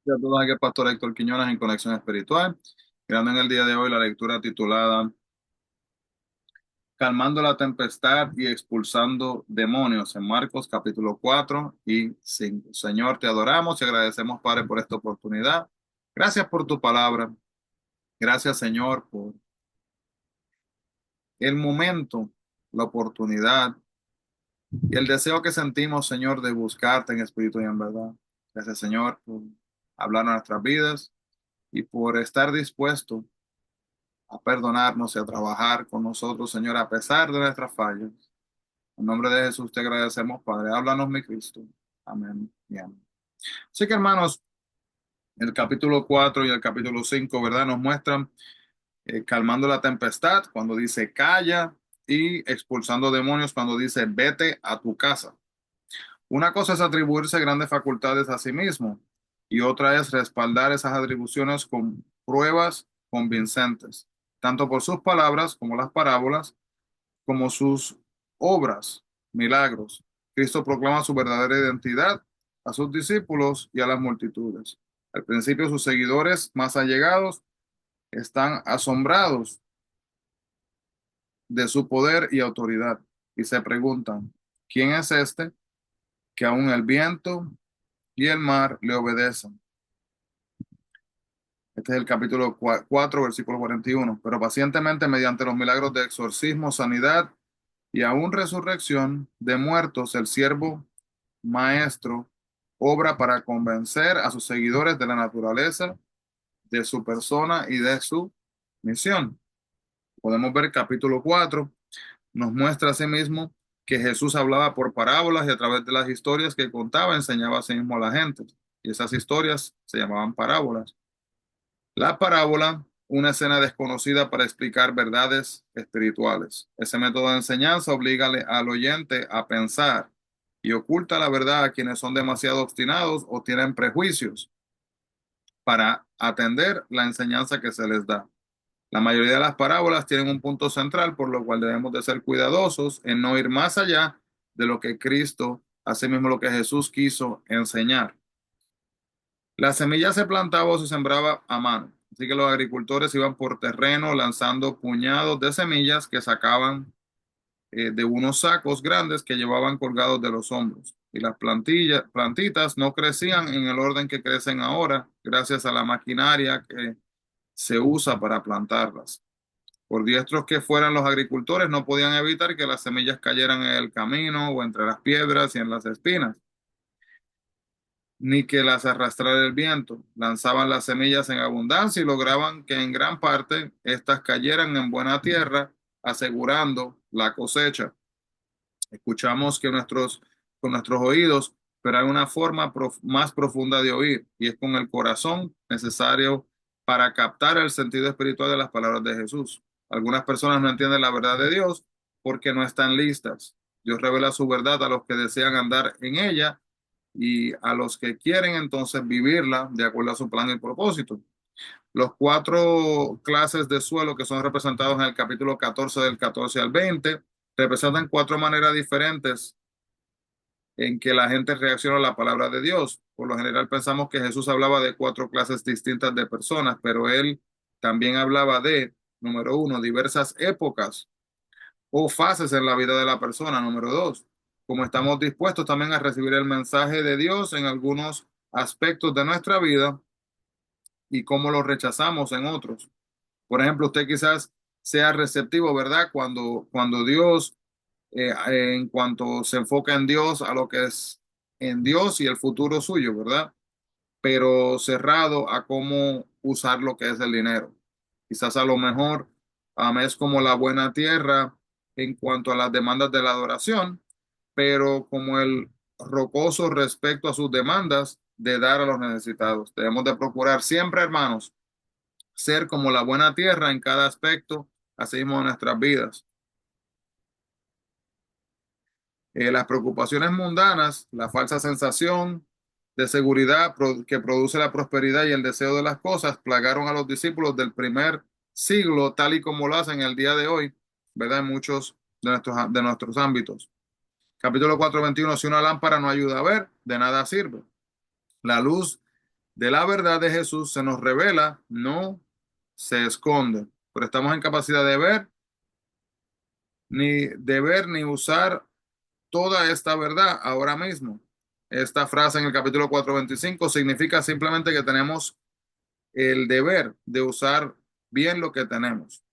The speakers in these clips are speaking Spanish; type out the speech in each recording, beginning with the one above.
A todos aquí el pastor Héctor Quiñones en Conexión Espiritual, creando en el día de hoy la lectura titulada Calmando la tempestad y expulsando demonios en Marcos capítulo 4 y 5. Señor, te adoramos y agradecemos, Padre, por esta oportunidad. Gracias por tu palabra. Gracias, Señor, por el momento, la oportunidad y el deseo que sentimos, Señor, de buscarte en espíritu y en verdad. Gracias, Señor, por hablar a nuestras vidas y por estar dispuesto a perdonarnos y a trabajar con nosotros, Señor, a pesar de nuestras fallas. En nombre de Jesús te agradecemos, Padre. Háblanos, mi Cristo. Amén y amén. Así que, hermanos, el capítulo 4 y el capítulo 5, ¿verdad? Nos muestran calmando la tempestad cuando dice calla y expulsando demonios cuando dice vete a tu casa. Una cosa es atribuirse grandes facultades a sí mismo y otra es respaldar esas atribuciones con pruebas convincentes, tanto por sus palabras como las parábolas como sus obras, milagros. Cristo proclama su verdadera identidad a sus discípulos y a las multitudes. Al principio, sus seguidores más allegados están asombrados de su poder y autoridad y se preguntan, ¿quién es este que aun el viento y el mar le obedecen? Este es el capítulo 4, versículo 41. Pero pacientemente, mediante los milagros de exorcismo, sanidad y aún resurrección de muertos, el siervo maestro obra para convencer a sus seguidores de la naturaleza de su persona y de su misión. Podemos ver capítulo 4, nos muestra asimismo que Jesús hablaba por parábolas y a través de las historias que contaba enseñaba a sí mismo a la gente. Y esas historias se llamaban parábolas. La parábola, una escena desconocida para explicar verdades espirituales. Ese método de enseñanza obliga al oyente a pensar y oculta la verdad a quienes son demasiado obstinados o tienen prejuicios para atender la enseñanza que se les da. La mayoría de las parábolas tienen un punto central, por lo cual debemos de ser cuidadosos en no ir más allá de lo que Cristo, asimismo lo que Jesús quiso enseñar. La semilla se plantaba o se sembraba a mano, así que los agricultores iban por terreno lanzando puñados de semillas que sacaban de unos sacos grandes que llevaban colgados de los hombros. Y las plantitas no crecían en el orden que crecen ahora, gracias a la maquinaria que se usa para plantarlas. Por diestros que fueran los agricultores, no podían evitar que las semillas cayeran en el camino o entre las piedras y en las espinas, ni que las arrastrara el viento. Lanzaban las semillas en abundancia y lograban que en gran parte éstas cayeran en buena tierra, asegurando la cosecha. Escuchamos con nuestros oídos, pero hay una forma más profunda de oír, y es con el corazón necesario para captar el sentido espiritual de las palabras de Jesús. Algunas personas no entienden la verdad de Dios porque no están listas. Dios revela su verdad a los que desean andar en ella y a los que quieren entonces vivirla de acuerdo a su plan y propósito. Los cuatro clases de suelo que son representados en el capítulo 14 del 14 al 20 representan cuatro maneras diferentes en que la gente reacciona a la palabra de Dios. Por lo general pensamos que Jesús hablaba de cuatro clases distintas de personas, pero él también hablaba de, número uno, diversas épocas o fases en la vida de la persona. Número dos, como estamos dispuestos también a recibir el mensaje de Dios en algunos aspectos de nuestra vida y cómo lo rechazamos en otros. Por ejemplo, usted quizás sea receptivo, ¿verdad? Cuando Dios, en cuanto se enfoca en Dios, a lo que es en Dios y el futuro suyo, ¿verdad? Pero cerrado a cómo usar lo que es el dinero. Quizás a lo mejor es como la buena tierra en cuanto a las demandas de la adoración, pero como el rocoso respecto a sus demandas de dar a los necesitados. Debemos de procurar siempre, hermanos, ser como la buena tierra en cada aspecto, así mismo de nuestras vidas. Las preocupaciones mundanas, la falsa sensación de seguridad que produce la prosperidad y el deseo de las cosas, plagaron a los discípulos del primer siglo, tal y como lo hacen el día de hoy, ¿verdad? En muchos de nuestros ámbitos. Capítulo 4, 21. Si una lámpara no ayuda a ver, de nada sirve. La luz de la verdad de Jesús se nos revela, no se esconde. Pero estamos en capacidad de ver ni usar toda esta verdad ahora mismo. Esta frase en el capítulo 4:25 significa simplemente que tenemos el deber de usar bien lo que tenemos.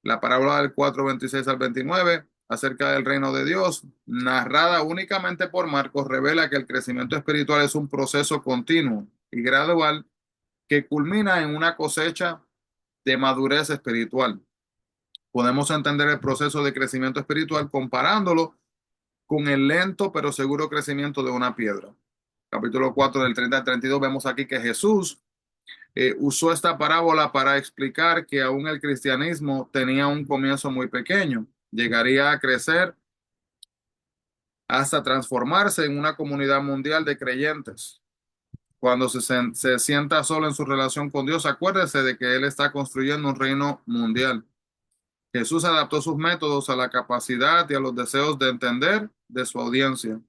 La parábola del 4:26 al 29 acerca del reino de Dios, narrada únicamente por Marcos, revela que el crecimiento espiritual es un proceso continuo y gradual que culmina en una cosecha de madurez espiritual. Podemos entender el proceso de crecimiento espiritual comparándolo con el lento pero seguro crecimiento de una piedra. Capítulo 4 del 30 al 32 vemos aquí que Jesús usó esta parábola para explicar que aún el cristianismo tenía un comienzo muy pequeño, llegaría a crecer hasta transformarse en una comunidad mundial de creyentes. Cuando se sienta solo en su relación con Dios, acuérdese de que Él está construyendo un reino mundial. Jesús adaptó sus métodos a la capacidad y a los deseos de entender de su audiencia.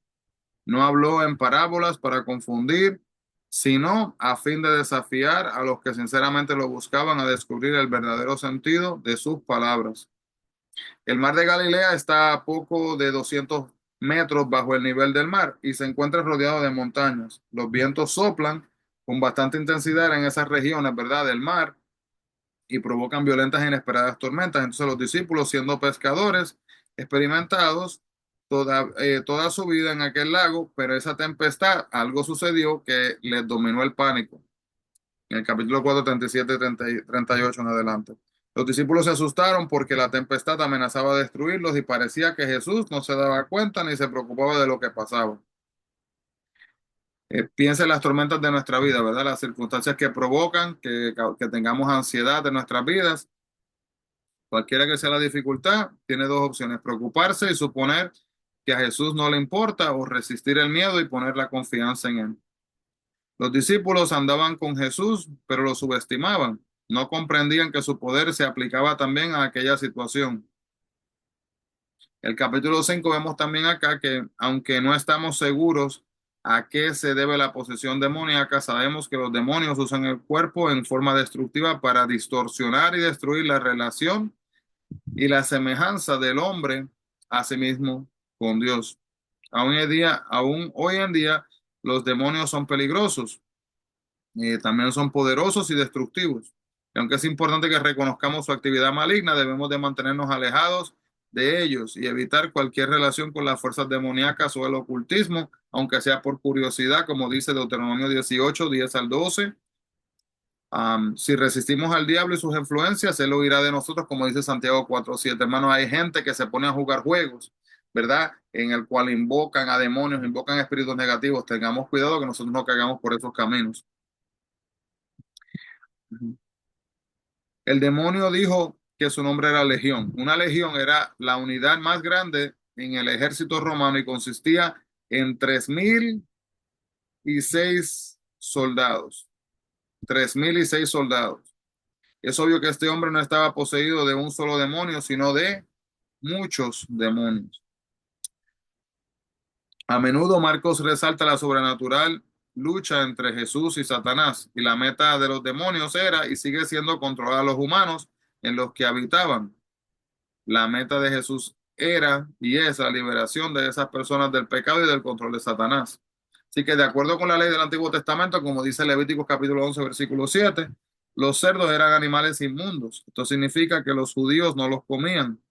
No habló en parábolas para confundir, sino a fin de desafiar a los que sinceramente lo buscaban a descubrir el verdadero sentido de sus palabras. El mar de Galilea está a poco de 200 metros bajo el nivel del mar y se encuentra rodeado de montañas. Los vientos soplan con bastante intensidad en esas regiones, ¿verdad?, del mar y provocan violentas e inesperadas tormentas. Entonces los discípulos, siendo pescadores experimentados toda su vida en aquel lago, pero esa tempestad, algo sucedió que les dominó el pánico. En el capítulo 4, 37, 38 en adelante. Los discípulos se asustaron porque la tempestad amenazaba destruirlos y parecía que Jesús no se daba cuenta ni se preocupaba de lo que pasaba. Piensa en las tormentas de nuestra vida, ¿verdad? Las circunstancias que provocan que tengamos ansiedad de nuestras vidas. Cualquiera que sea la dificultad, tiene dos opciones: preocuparse y suponer que a Jesús no le importa, o resistir el miedo y poner la confianza en él. Los discípulos andaban con Jesús, pero lo subestimaban. No comprendían que su poder se aplicaba también a aquella situación. El capítulo 5 vemos también acá que, aunque no estamos seguros a qué se debe la posesión demoníaca, sabemos que los demonios usan el cuerpo en forma destructiva para distorsionar y destruir la relación y la semejanza del hombre a sí mismo con Dios. Aún hoy en día, los demonios son peligrosos, también son poderosos y destructivos. Y aunque es importante que reconozcamos su actividad maligna, debemos de mantenernos alejados de ellos y evitar cualquier relación con las fuerzas demoníacas o el ocultismo, aunque sea por curiosidad, como dice Deuteronomio 18, 10 al 12. Si resistimos al diablo y sus influencias, él huirá de nosotros, como dice Santiago 4:7. Hermanos, hay gente que se pone a jugar juegos, ¿verdad?, en el cual invocan a demonios, invocan espíritus negativos. Tengamos cuidado que nosotros no caigamos por esos caminos. El demonio dijo que su nombre era Legión. Una legión era la unidad más grande en el ejército romano y consistía en 3.006 soldados. 3.006 soldados. Es obvio que este hombre no estaba poseído de un solo demonio, sino de muchos demonios. A menudo Marcos resalta la sobrenatural lucha entre Jesús y Satanás, y la meta de los demonios era y sigue siendo controlar a los humanos en los que habitaban. La meta de Jesús era y es la liberación de esas personas del pecado y del control de Satanás. Así que de acuerdo con la ley del Antiguo Testamento, como dice Levíticos capítulo 11, versículo 7, los cerdos eran animales inmundos. Esto significa que los judíos no los comían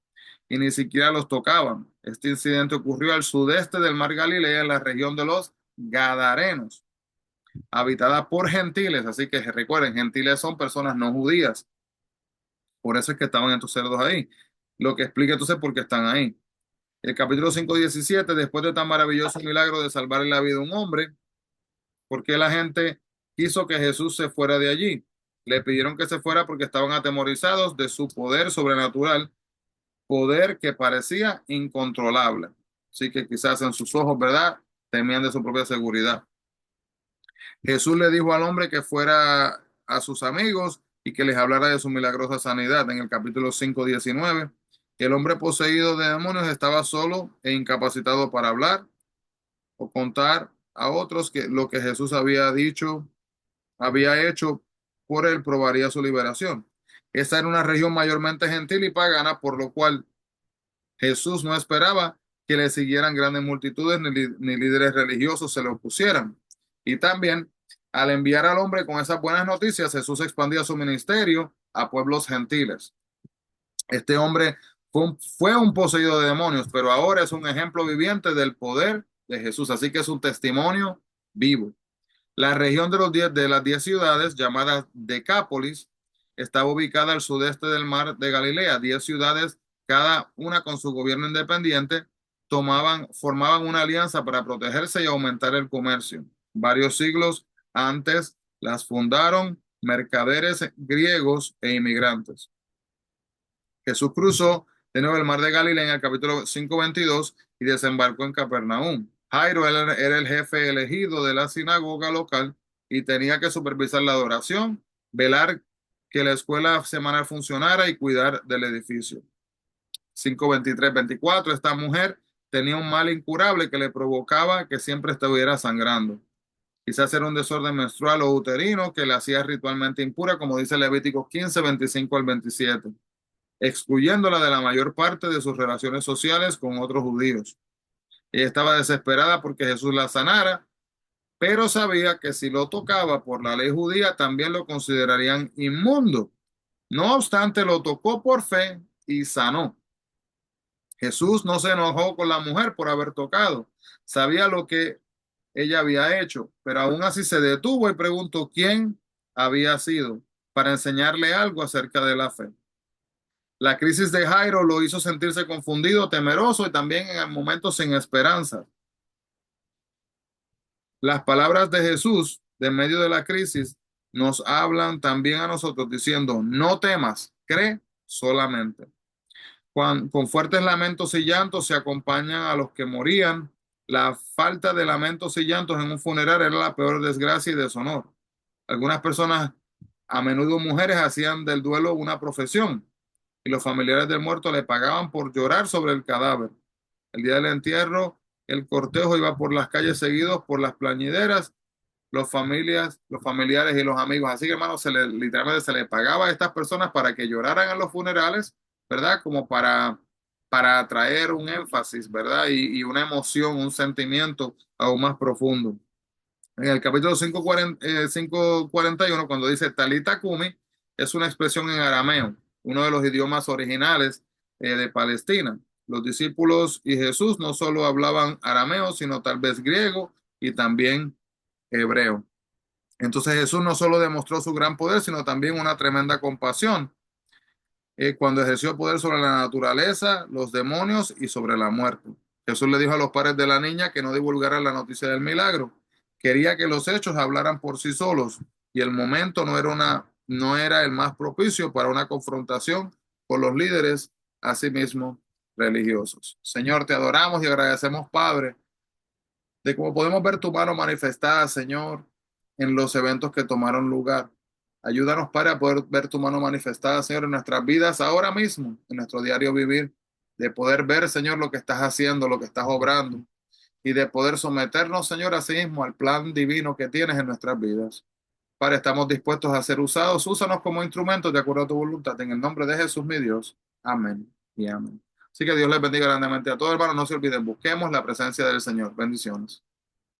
y ni siquiera los tocaban. Este incidente ocurrió al sudeste del mar Galilea, en la región de los Gadarenos, habitada por gentiles. Así que recuerden, gentiles son personas no judías. Por eso es que estaban estos cerdos ahí. Lo que explica entonces por qué están ahí. El capítulo 5:17, después de tan maravilloso milagro de salvarle la vida a un hombre, ¿por qué la gente quiso que Jesús se fuera de allí? Le pidieron que se fuera porque estaban atemorizados de su poder sobrenatural, poder que parecía incontrolable. Así que quizás en sus ojos, ¿verdad?, temían de su propia seguridad. Jesús le dijo al hombre que fuera a sus amigos y que les hablara de su milagrosa sanidad. En el capítulo 5:19, el hombre poseído de demonios estaba solo e incapacitado para hablar o contar a otros lo que Jesús había dicho había hecho por él probaría su liberación. Esta era una región mayormente gentil y pagana, por lo cual Jesús no esperaba que le siguieran grandes multitudes ni líderes religiosos se le opusieran. Y también, al enviar al hombre con esas buenas noticias, Jesús expandía su ministerio a pueblos gentiles. Este hombre fue un poseído de demonios, pero ahora es un ejemplo viviente del poder de Jesús. Así que es un testimonio vivo. La región de las 10 ciudades, llamadas Decápolis, estaba ubicada al sudeste del mar de Galilea. 10 ciudades, cada una con su gobierno independiente, formaban una alianza para protegerse y aumentar el comercio. Varios siglos antes las fundaron mercaderes griegos e inmigrantes. Jesús cruzó de nuevo el mar de Galilea en el capítulo 5:22 y desembarcó en Capernaum. Jairo era el jefe elegido de la sinagoga local y tenía que supervisar la adoración, velar que la escuela semanal funcionara y cuidar del edificio. 5:23-24. Esta mujer tenía un mal incurable que le provocaba que siempre estuviera sangrando. Quizás era un desorden menstrual o uterino que la hacía ritualmente impura, como dice Levítico 15:25-27, excluyéndola de la mayor parte de sus relaciones sociales con otros judíos. Ella estaba desesperada porque Jesús la sanara, pero sabía que si lo tocaba por la ley judía también lo considerarían inmundo. No obstante, lo tocó por fe y sanó. Jesús no se enojó con la mujer por haber tocado. Sabía lo que ella había hecho, pero aún así se detuvo y preguntó quién había sido para enseñarle algo acerca de la fe. La crisis de Jairo lo hizo sentirse confundido, temeroso y también en momentos sin esperanza. Las palabras de Jesús de medio de la crisis nos hablan también a nosotros diciendo, no temas, cree solamente. Con fuertes lamentos y llantos se acompañan a los que morían. La falta de lamentos y llantos en un funeral era la peor desgracia y deshonor. Algunas personas, a menudo mujeres, hacían del duelo una profesión y los familiares del muerto le pagaban por llorar sobre el cadáver. El día del entierro, el cortejo iba por las calles seguidos por las plañideras, los familiares y los amigos. Así que, hermano, literalmente se le pagaba a estas personas para que lloraran en los funerales, ¿verdad? Como para atraer un énfasis, ¿verdad? Y una emoción, un sentimiento aún más profundo. En el capítulo 5:41, cuando dice Talita Kumi, es una expresión en arameo, uno de los idiomas originales de Palestina. Los discípulos y Jesús no solo hablaban arameo, sino tal vez griego y también hebreo. Entonces Jesús no solo demostró su gran poder, sino también una tremenda compasión cuando ejerció poder sobre la naturaleza, los demonios y sobre la muerte. Jesús le dijo a los padres de la niña que no divulgaran la noticia del milagro. Quería que los hechos hablaran por sí solos y el momento no era el más propicio para una confrontación con los líderes, asimismo religiosos. Señor, te adoramos y agradecemos, Padre, de cómo podemos ver tu mano manifestada, Señor, en los eventos que tomaron lugar. Ayúdanos, Padre, a poder ver tu mano manifestada, Señor, en nuestras vidas ahora mismo, en nuestro diario vivir, de poder ver, Señor, lo que estás haciendo, lo que estás obrando, y de poder someternos, Señor, a sí mismo al plan divino que tienes en nuestras vidas. Padre, estamos dispuestos a ser usados. Úsanos como instrumentos de acuerdo a tu voluntad. En el nombre de Jesús, mi Dios. Amén y amén. Así que Dios les bendiga grandemente a todos, hermanos. No se olviden, busquemos la presencia del Señor. Bendiciones.